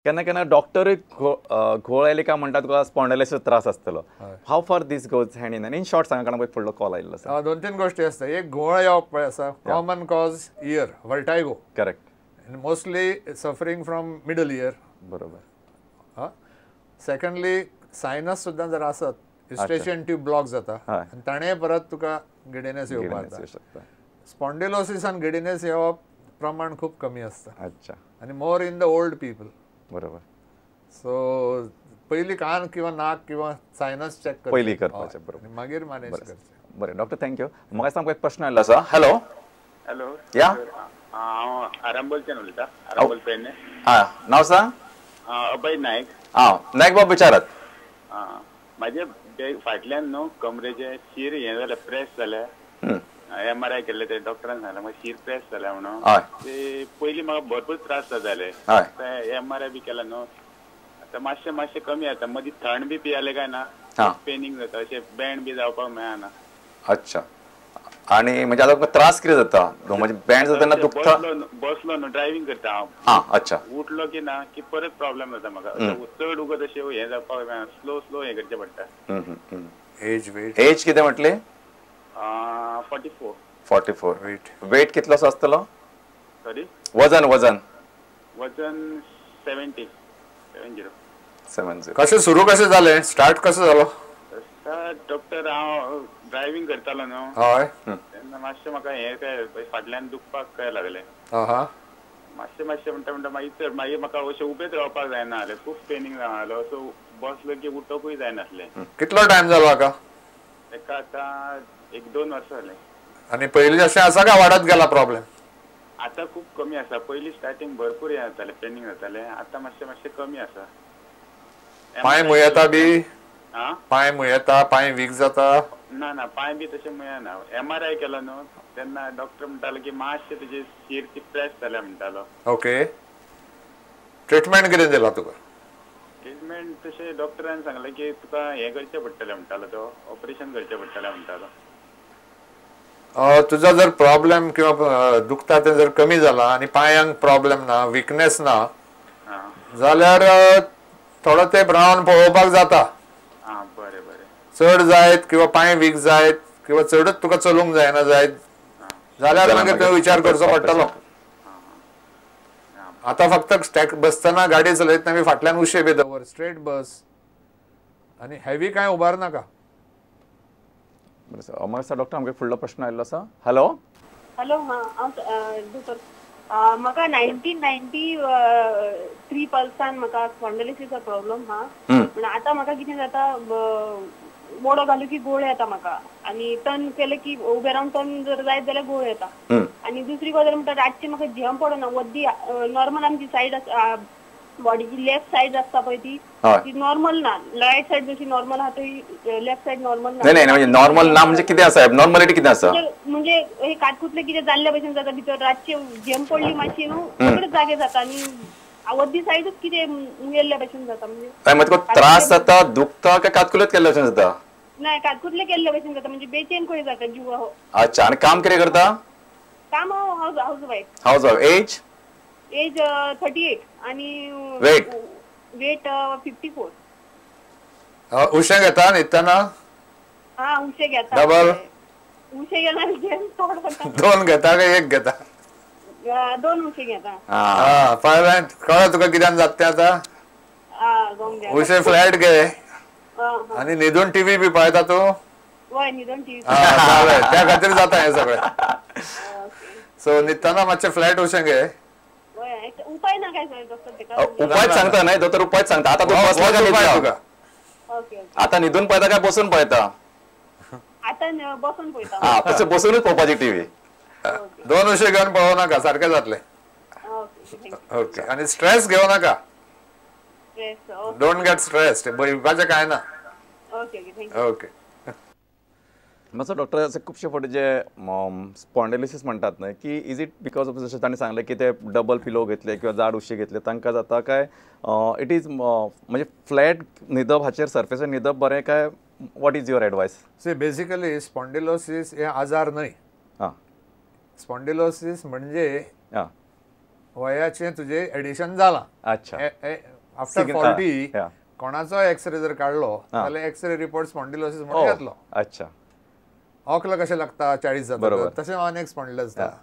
केन्ना केन्ना डॉक्टरूय घोळ आयले काय म्हणटा तुका स्पॉन्डिलायटिसचो त्रास आसतलो. How far this goes hand in in short सांगा कारण फुडलो कॉल आयिल्लो आसा. 2-3 गोष्टी आसता. एक घोळ येवप पळय आसा, common cause ear vertigo. Correct. Mostly suffering from middle ear. बरोबर. सेकंडली सायनस सुद्दां जर आसत, युस्टेशियन ट्यूब ब्लॉक जाता आनी ताणें परत तुका गिडिनेस येवपाक जाता. स्पॉन्डिलोसिस आनी गिडिनेस येवप प्रमाण खूब कमी आसता. अच्छा. आनी मोर इन द ओल्ड पीपल. बरोबर. सो पयलीं कान किंवा नाक किंवा सायनस चॅक करचें पयलीं करपाचें. बरोबर. मागीर मॅनेज करचें. बरें डॉक्टर थँक्यू. म्हाका सांग एक प्रश्न आयिल्लो आसा. हॅलो. हॅलो. या. हांव आरांबोलच्यान उलयतां. आरांबोल पेडणे. नांव सांग. अभय नायक. नायक बाब विचारात. म्हाजे फाटल्यान न्हू कमरेचे शीर हें जालें प्रेस जालें. MRI केल्ले ते डॉक्टरान सांगलें म्हाका शीर प्रेस जाल्या म्हणून. ते पयलीं म्हाका भरपूर त्रास जाताले. MRI बी केला न्हू. आतां मातशें कमी जाता. मदीं थंड बी पियाले काय ना पेनिंग जाता. अशें बँड बी जावपाक मेळना. अच्छा. आणि म्हणजे आता त्रास कितें जाता म्हणजे बँड जातना दुखता. बसलो न्हू ड्रायव्हिंग करता हांव. अच्छा. उठलो की ना की परत प्रॉब्लेम जाता म्हाका. चड उगत अशें हें जावपाक मेळना. स्लो हें करचें पडटा. एज कितें म्हटली. 44. 44. वेट कितलो आसतलो. सॉरी. वजन 70. कशें सुरू कशें जालें स्टार्ट कसो जालो. डॉक्टर हांव ड्रायव्हिंग करतालो न्हू. हय. तेन्ना मातशें म्हाका हें काय फाटल्यान दुखपाक काय लागलें. मातशें म्हणटा मागीर म्हाका अशें उबेच रावपाक जायना जालें. खूब पेनिंग जातालो. सो बसलो की उठोकूय जायनासलें. कितलो टायम जालो हाका. एका आतां 1-2 वर्सां जालीं. आनी पयलीं अशें आसा काय वाडत गेला प्रॉब्लेम. आतां खूब कमी आसा. पयलीं स्टार्टींग भरपूर हें जातालें पेनिंग जातालें. आतां मातशें कमी आसा. पांय मुयेता बी. पांय मुयेता पांय वीक जाता. ना पांय बी तशें मुयना. MRI केलो न्हू तेन्ना डॉक्टर म्हणटालो की मातशें तुजी शीर ती प्रेस जाल्या म्हणटालो. ओके. ट्रिटमेंट कितें दिला तुका. ट्रिटमेंट तशें डॉक्टरान सांगलें की तुका हें करचें पडटलें म्हणटालो. तो ऑपरेशन करचें पडटलें म्हणटालो. तुजो जर प्रॉब्लेम किंवा दुखता ते जर कमी जाला आनी पांयांक प्रॉब्लेम ना विकनेस ना जाल्यार थोडो तेंप रावन पळोवपाक जाता. बरें बरें. चड जायत किंवा पांय वीक जायत किंवा चडच तुका चलूंक जायना जायत जाल्यार मागीर तो विचार करचो पडटलो. आतां फक्त बसतना गाडी चलयतना फाटल्यान उशे बी दवर. स्ट्रेट बस आनी हेवी कांय उबार नाका. अमर डॉक्टर आमगे फुडलो प्रश्न आयिल्लो आसा. हॅलो. हॅलो. डॉक्टर म्हाका 1993 पासून म्हाका स्पॉन्डिलायटिसचो प्रॉब्लेम हा. पण आतां म्हाका कितें जाता मोडो घालू की गोळ येता म्हाका. आनी टर्न केले की उबे रावन टर्न जर जायत जाल्यार गोळ येता. आनी दुसरी गजाल म्हणटा रातची म्हाका जेवण पडना. वद्दी नॉर्मल आमची सायड बॉडीची लेफ्ट सायड आसता पळय ती नॉर्मल ना. रायट सायड जशी नॉर्मल आहा थंय लेफ्ट सायड नॉर्मल ना. नाही म्हणजे नॉर्मल ना म्हणजे कितें आसा नॉर्मलिटी कितें आसा. म्हणजे हे काटकुटले कितें जाल्ल्या भशेन जाता भितर रातची जेम पडली मातशी न्हू सगळेच जागे जाता आनी वद्दी सायडूच कितें मुयल्ल्या भशेन जाता. म्हणजे त्रास जाता दुखता काय कातकुलेत केल्ल्या भशेन जाता. नाही कातकुटले केल्ल्या भशेन जाता म्हणजे बेचैन कशी जाता जीव. अच्छा. आणि काम कितें करता. काम हाऊस वायफ. एज 38 आणि वेट 54. उशे घेता न्हिदतना. उशे घेता. डबल. उशे घेना. 2 घेता काय 1 घेता. 2 उशे घेता. पळय कळ्ळें तुका कित्यान जाता तें आतां. उशे फ्लॅट घे आनी न्हिदून टीव्ही बी पळयता तूं. हय न्हिदून टीव्ही. त्या खातीर जाता हें सगळें. सो न्हिदतना मातशें फ्लॅट उशें घे. उपाय ना काय डॉक्टर. उपाय सांगता न्हय दोतोर उपाय सांगता. आतां तुका आता न्हिदून पळयता काय बसून पळयता. आतां बसून पळयता. तशें बसूनच पळोवपाची टीव्ही. 2 उशे घेवन पळोवं नाका सारकें जातलें. ओके. आनी स्ट्रेस घेवं नाका. Don't get stressed. भिवपाचें कांय ना. ओके. मातसो डॉक्टर असे खुबशे फावटी जे स्पॉन्डिलायटिस म्हणटात न्हय की इज इट बिकॉज ऑफ जशें तांणी सांगलें की ते डबल पिलो घेतले किंवा जाड उशी घेतले तांकां जाता काय इट इज म्हणजे फ्लॅट न्हिदप हाचेर सर्फेसीर न्हिदप बरें काय what is your advice. See basically spondylosis हे आजार न्हय. स्पॉन्डिलोसिस म्हणजे वयाचें तुजें एडिशन जालां. अच्छा. आफ्टर 40 कोणाचो एक्सरे जर काढलो जाल्यार एक्सरे रिपोर्ट स्पॉन्डिलोसिस म्हणून येतलो. अच्छा. ओकला कशें लागता 40 जाता तशें अनेक स्पॉन्डिलस जाता.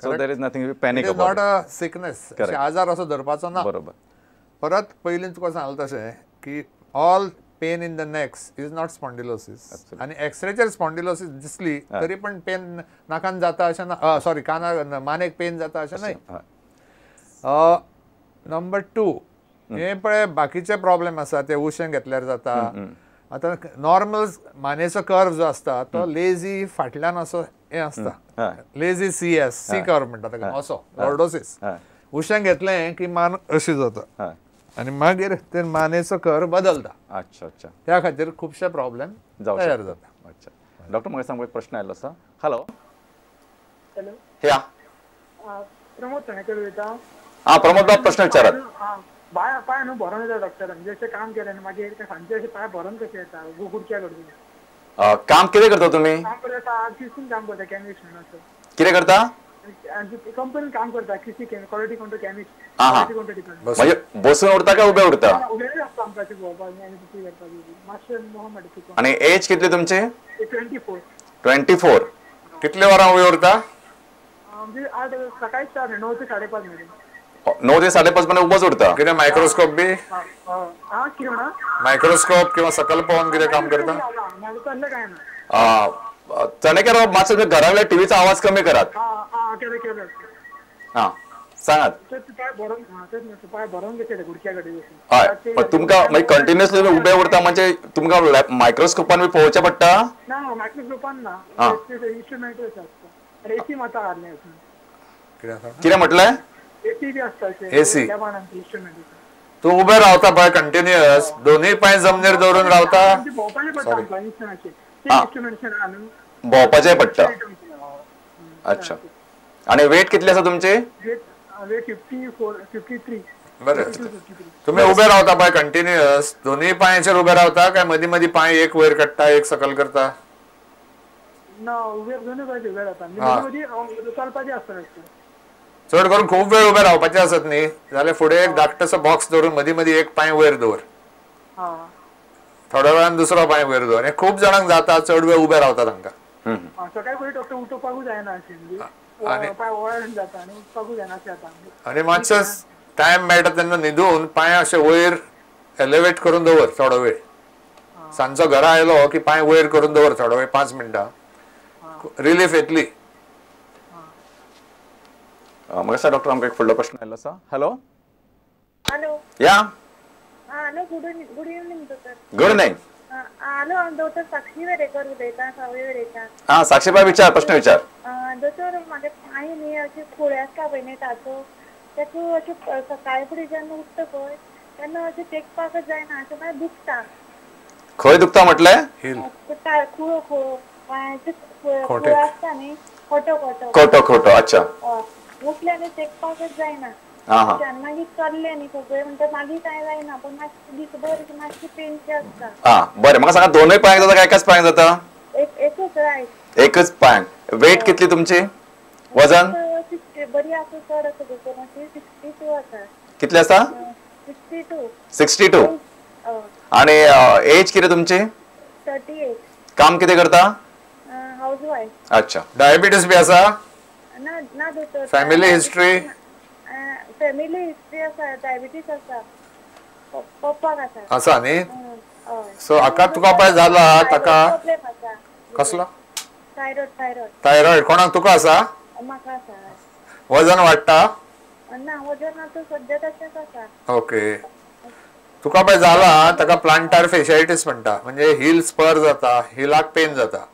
So there is nothing to panic about. It is not a sickness. आजार असो धरपाचो ना. बरोबर. परत पयलीं तुका सांगलें तशें की all pain in the next is not spondylosis. आनी एक्सरेचेर स्पॉन्डिलोसिस दिसली तरी पण पेन नाकान जाता अशें ना. सॉरी, काना मानेक पेन जाता अशें न्हय. नंबर 2 हे पळय बाकीचे प्रॉब्लेम आसा ते उशें घेतल्यार जाता. आतां नॉर्मल मानेचो कर्व जो आसता तो लेझी फाटल्यान असो हे आसता. लेझी सी कर्व म्हणटा ताका असो लॉर्डोसिस. उशें घेतलें की मान अशी जाता आनी मागीर ते मानेचो कर्व बदलता. अच्छा अच्छा. त्या खातीर खुबशे प्रॉब्लेम तयार जाता. अच्छा. डॉक्टर म्हाका सांग, प्रश्न आयलो आसा. हॅलो. हॅलो. या प्रमोद चणेकर उलयता. प्रमोद बाब, प्रश्न विचारात. पाय न्हू भरोन येता डॉक्टर. म्हणजे अशें काम केलें न्हू मागीर सांजचे अशें पाय भरोन कशें येता गुडच्या कडून. काम कितें करता तुमी? काम करता किसीन काम करता केमिस्ट म्हणून असो. कितें करता? कंपनीन काम करता किसी quality control chemist. Quality control department. म्हणजे बसून उरता काय उबे उरता? उबे आसता आमकां अशें भोंवपाक आनी कितें करपाक. मातशें मोहम्मद तुका. आणि एज कितली तुमची? 24. 24. कितले वरां उबे उरता? म्हणजे आज सकाळी 9 ते 5:30 मेरेन. 9 ते 5:30 पर्यंत उबोच उरता. कितें मायक्रोस्कोप बी? कितें म्हणा? मायक्रोस्कोप किंवा सकल पळोवन कितें काम करता? तसलें कांय ना. चणेकर मातसो घरातल्या टीव्हीचा आवाज कमी करात. केलं. हा, सांगात. पाय भरोन घेतले गुडच्या कडेन. हय, पण तुमकां मागीर कंटिन्युअसली उबे उरता म्हणजे तुमकां मायक्रोस्कोपान बी पळोवचें पडटा? ना, मायक्रोस्कोपान ना. इंस्ट्रुमेंट आसता. एसी माता हारले. कितें म्हटलें? एसी बी आसता. AC instrument. तू उबे रावता पळय कंटिन्युअस, दोनूय पांय जमनीर दवरून रावता. भोंवपाचें पडटा. अच्छा. आणि वेट कितली आसा तुमची? वेट 53. बरें. तुम्ही उबे रावता पळय कंटिन्युअस, दोनूय पांयाचेर उबे रावता काय मदीं मदीं पांय एक वयर काडटा एक सकल करता? ना, दोनूय पांय उबे रावता. मदीं चलपाचें आसता. चड करून खूब वेळ उबे रावपाचें आसत न्ही जाल्यार फुडें एक धाकटोसो बॉक्स दवरून मदीं मदीं एक पांय वयर दवर. थोड्या वेळान दुसरो पांय वयर दवर. हे खूब जाणांक जाता, चड वेळ उबे रावता तांकां. सकाळी फुडें डॉक्टर उठोवपाकूच जायना अशें. पाय वळून जाता आनी उठपाकूच जायना अशें जाता. आनी मातसो टायम मेळटा तेन्ना न्हिदून पांय अशे वयर एलिवेट करून दवर थोडो वेळ. सांजचो घरा आयलो की पांय वयर करून दवर थोडो वेळ, 5 मिनटां. रिलीफ येतली. म्हाका डॉक्टर आमकां एक फुडलो प्रश्न आयलो आसा. हॅलो. हॅलो. या. Hello. Good evening doctor. Good evening. Hello, doctor Sakshi Verekar उलयता, सावय वेरेकर. साक्षीबाई विचार, प्रश्न विचार. डॉक्टर म्हागे पांय न्ही अशें खोळे आसता पळय न्ही ताचो, ताका अशें सकाळी फुडें जेन्ना उठता पळय तेन्ना अशें टेकपाकच जायना, अशें मागीर दुखता. खंय दुखता म्हटलें? खुळो पांयाचे खोळे आसता न्ही, खोटो. अच्छा. उठले आनी टेकपाकच जायना. मागीर चलले न्ही खूब वेळ म्हणटा मागीर कांय जायना, पण मातशें दीसभर मातशी पेनशें आसता. बरें, म्हाका सांगा दोनूय पांयाक जाता काय एकाच पांयाक जाता? एकूच रायट. एकच पांयाक. वेट कितली तुमची? वजन? बरी आसा, चड आसा डॉक्टर. 62 आसा. कितली आसा? 62. आणि एज कितें तुमची? 38. काम कितें करता? हाऊसवाईफ. अच्छा. डायबिटीस बी आसा? ना doctor. Family history? Family history आसा, डायबिटीस आसा. पप्पाक आसा. आसा न्ही? सो हाका तुका पळय जाला ताका कसलो? थायरॉइड. कोणाक तुका आसा? म्हाका आसा. वजन वाडटा? ना, वजन आतां सद्या तशेंच आसा. ओके. तुका पळय जाला ताका प्लांटार फेशायटीस म्हणटा, म्हणजे हिल स्पर जाता, हिलाक पेन जाता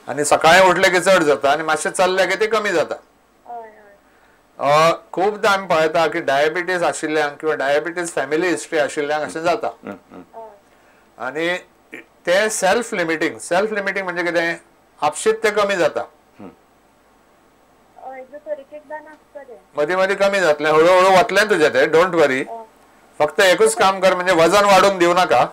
आनी सकाळी उठले की चड जाता आनी मातशें चलले की ते कमी जाता. खूबदां आमी पळयता की डायबिटीस आशिल्ल्यांक किंवा डायबिटीस फॅमिली हिस्ट्री आशिल्ल्यांक अशें जाता. आनी ते सेल्फ लिमिटींग म्हणजे कितें, आपशीत ते कमी जाता. मदीं मदीं कमी जातलें, हळूहळू वतलें तुजें तें, डोंट वरी. फक्त एकूच काम कर, म्हणजे वजन वाडून दिवं नाका.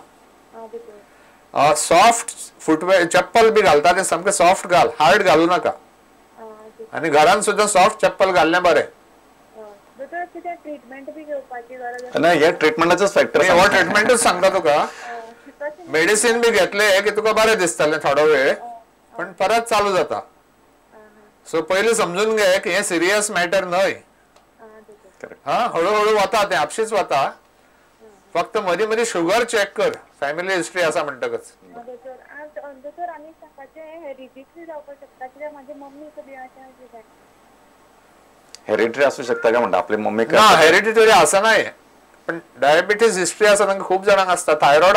सॉफ्ट फुटवेअर, चप्पल बी घालता ते सामकें सॉफ्ट घाल, हार्ड घालू नाका. आनी घरान सुद्दां सॉफ्ट चप्पल घाल्लें बरें. शिकपाची गरज नाही हे ट्रीटमेंटाचोच फॅक्टर हो ट्रीटमेंटच सांगता तुका मेडिसिन बी घेतले की तुका बरें दिसतलें थोडो वेळ पण परत चालू जाता सो पहिले समजून घे की हे सिरियस मॅटर न्हय हा हळूहळू वता ते आपशीच वता फक्त मधी मधी शुगर चेक कर फॅमिली हिस्ट्री असा म्हणटकच दोतोर आनी सांगपाचे हेरिडिटरी जावपाक शकता कित्याक माझी मम्मी कधी हेरिडिटरी असू शकता का म्हणटा आपली मम्मी ना हेरिडिटरी असं नाही पण डायबिटीस हिस्ट्री असा तांकां खूप जणांक असता थायरॉइड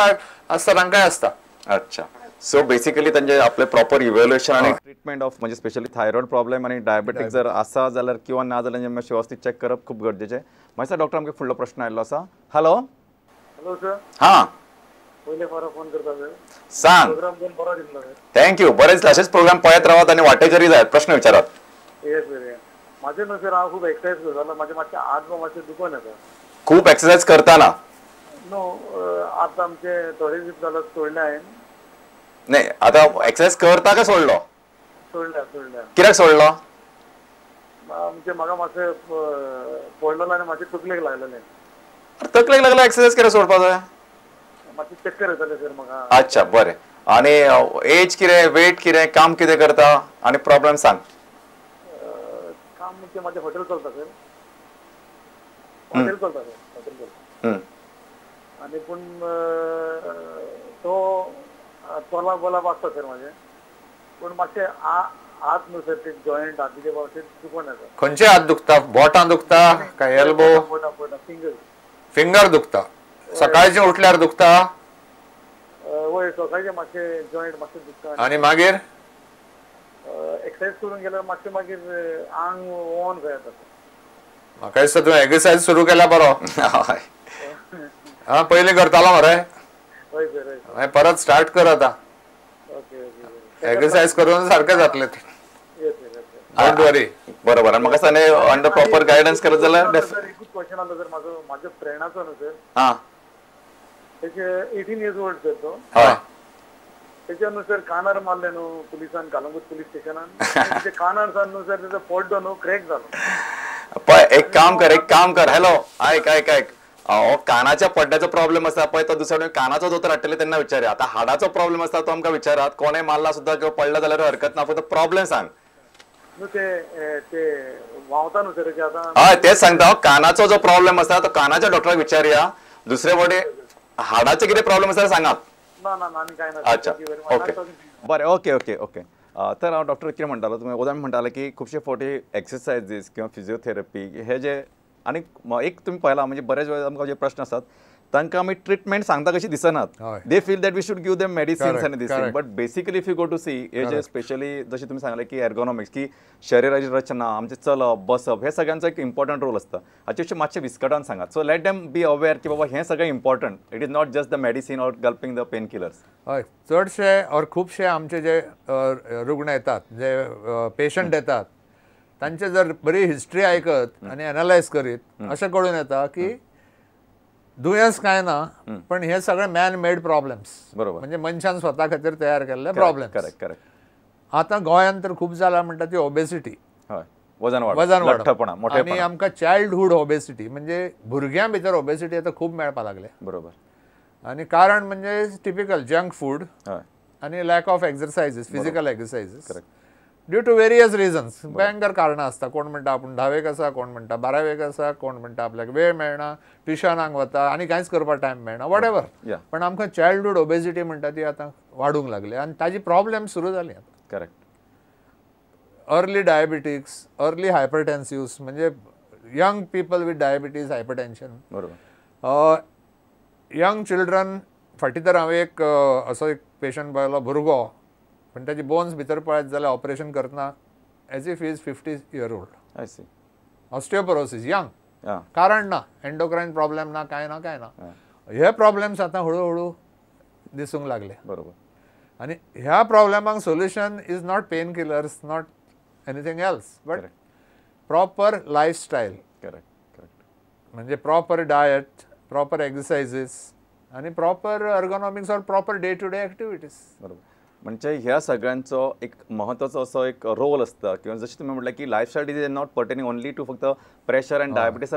असता तांकांय असता अच्छा सो बेसिकली त्यांचे आपले प्रॉपर इव्हॅल्युएशन आणि ट्रीटमेंट ऑफ म्हणजे स्पेशली थायरॉइड प्रॉब्लेम आणि डायबेटिक जर असा जाल्यार किंवा ना जाल्यार मातशें व्यवस्थित चेक करप खूप गरजेचें मागीर डॉक्टर आमकां फुडलो प्रश्न आयिल्लो आसा हॅलो हॅलो सर हां पहिले फार फोन करता सर सांग प्रोग्राम पण बरा दिसला सर थँक्यू बरेच असेच प्रोग्राम पळयत रावात आणि वाटेकरी जायत प्रश्न विचारात येस सर माझे न्हू सर हांव खूप एक्सरसाइज करतालो माझे मातशें हात मातशें दुखोन येता खूप एक्सरसाइज करताना न्हू आतां आमचे थोडे दीस जाला सोडले हांवें नाही आता एक्सरसाइज करता का सोडलो सोडल्या कित्याक सोडलो म्हणजे म्हाका मातशें पडलेलो आनी मातशें तकलेक लागलेलें तकलेक लागला एक्सरसाइज कित्याक सोडपा जाय मातशें चक्कर येताले सर म्हाका अच्छा बरें आणि एज कितें वेट कितें काम कितें करता आणि प्रॉब्लेम सांग काम म्हणजे माझे हॉटेल चलता सर हॉटेल चलता आणि पण तो तोला बोलाप आसता सर माझे पण मातशें हात न्हू सर ते जॉयंट हातीचे मातशें दुखोन येता खंयचे हात दुखता बोटां दुखता काय एल्बो फिंगर फिंगर दुखता सकाळचे उठल्यार दुखता वय सकाळचे मातशें जॉयंट मातशें दुखता आणि मागीर एक्सरसाइज करून गेल्यार मातशें मागीर आंग ओन जाय येता म्हाका दिसता तुवें एक्सरसाइज सुरू केला बरो हा पयलीं करतालो मरे हय सर हय मागीर परत स्टार्ट कर आता ओके ओके एक्सरसाइज करून सारकें जातलें येस सर डोंट वरी बरोबर आणि म्हाका सांगे अंडर प्रॉपर गायडन्स करत जाल्यार सर एकूच क्वेश्चन आलो सर माझ्या फ्रेंडाचो न्हू सर हां तेचे 18 इयर्स ओल्ड सर तो हय तेच्या न्हू सर कानार मारले न्हू पुलिसान कालंगूट पुलीस स्टेशनान तेचे कानार सान न्हू सर तेजो पोड्डो न्हू क्रॅक जालो पळय एक काम कर हॅलो ऐक हो कानाच्या पड्ड्याचो प्रॉब्लेम आसा पळय तो दुसऱ्या कानाचो दोतोर हाडटले तेन्ना विचारया आता हाडाचो प्रॉब्लेम आसा तो आमकां विचारात कोणें मारला सुद्दां किंवा पडला जाल्यार हरकत ना फक्त प्रॉब्लेम सांग न्हू ते व्हांवता न्हू सर तेचे आतां हय तेच सांगता हांव कानाचो जो प्रॉब्लेम आसा तो कानाच्या डॉक्टराक विचारया दुसरे वटेन हाडाचे कितें प्रॉब्लेम आसा सांगात ना आनी कांय ना अच्छा ओके बरें ओके ओके ओके तर हांव डॉक्टर कितें म्हणटालो तुमी उदाहरण म्हणटाले की खुबशे फावटी एक्सरसायजीस किंवा फिजिओथेरपी हे जे आनी एक तुमी पळयला म्हणजे बरेच वेळा आमकां जे प्रश्न आसात तांकां आमी ट्रिटमेंट सांगता कशी दिसनात they feel that we should give them medicines आनी this but basically if you go to see हे जे स्पेशली जशें तुमी सांगले की एर्गोनॉमिक्स की शरिराची रचना आमचे चलप बसप हे सगळ्यांचो एक इम्पॉर्टंट रोल आसता हाचे मातशें विस्कटान सांगात so let them be aware की बाबा हें सगळें important it is not just the medicine or गल्पिंग the pain killers हय चडशे और खुबशे आमचे जे रुग्ण येतात जे पेशंट येतात तांचे जर बरी हिस्ट्री आयकत आणि एनालायज करीत अशें कळून येता की दुयेंस काय ना पण हे सगळे मॅन मेड प्रॉब्लेम्स बरोबर म्हणजे मनशान स्वता खातीर तयार केल्ले प्रॉब्लेम करेक्ट आता गोंयांत तर खूप जाला म्हणटा ती ओबेसिटी हय वजन वाडप मोठेपणा आणि आमकां चायल्डहूड ओबेसिटी म्हणजे भुरग्यां भितर ओबेसिटी आता खूप मेळपाक लागले बरोबर आणि कारण म्हणजे टिपिकल जंक फूड हय आणि lack of exercises physical exercises due to various reasons भयंकर कारणां आसता कोण म्हणटा आपूण 10वेक आसा कोण म्हणटा 12वेक आसा कोण म्हणटा आपल्याक वेळ मेळना ट्युशनाक वता आनी कांयच करपाक टायम मेळना वॉट एवर पण आमकां चायल्डहूड ओबेसिटी म्हणटा ती आतां वाडूंक लागली आनी ताजी प्रॉब्लेम सुरू जाली आतां करेक्ट अर्ली डायबिटिक्स अर्ली हायपरटेन्सिव्स म्हणजे young people with diabetes hypertension बरोबर यंग चिल्ड्रन फाटीं तर हांवें एक असो एक पेशंट पळयलो भुरगो पण त्याची बोन्स भितर पळयत जाल्यार ऑपरेशन करतना as if is 50 year old I see osteoporosis young कारण ना एंडोक्राइन प्रॉब्लेम ना काय ना हे प्रॉब्लेम्स आतां हळूहळू दिसूंक लागले बरोबर आणि ह्या प्रॉब्लेमाक solution is not pain killers not anything else but proper lifestyle correct म्हणजे प्रॉपर डायट प्रॉपर एक्सरसायजीस आणि प्रॉपर अर्गोनॉमिक्स और proper day to day activities बरोबर म्हणजे ह्या सगळ्यांचो एक महत्वाचो असो एक रोल असता किंवा जशें तुम्ही म्हटलं की lifestyle disease not pertaining only to फक्त प्रेशर अँड डायबिटीज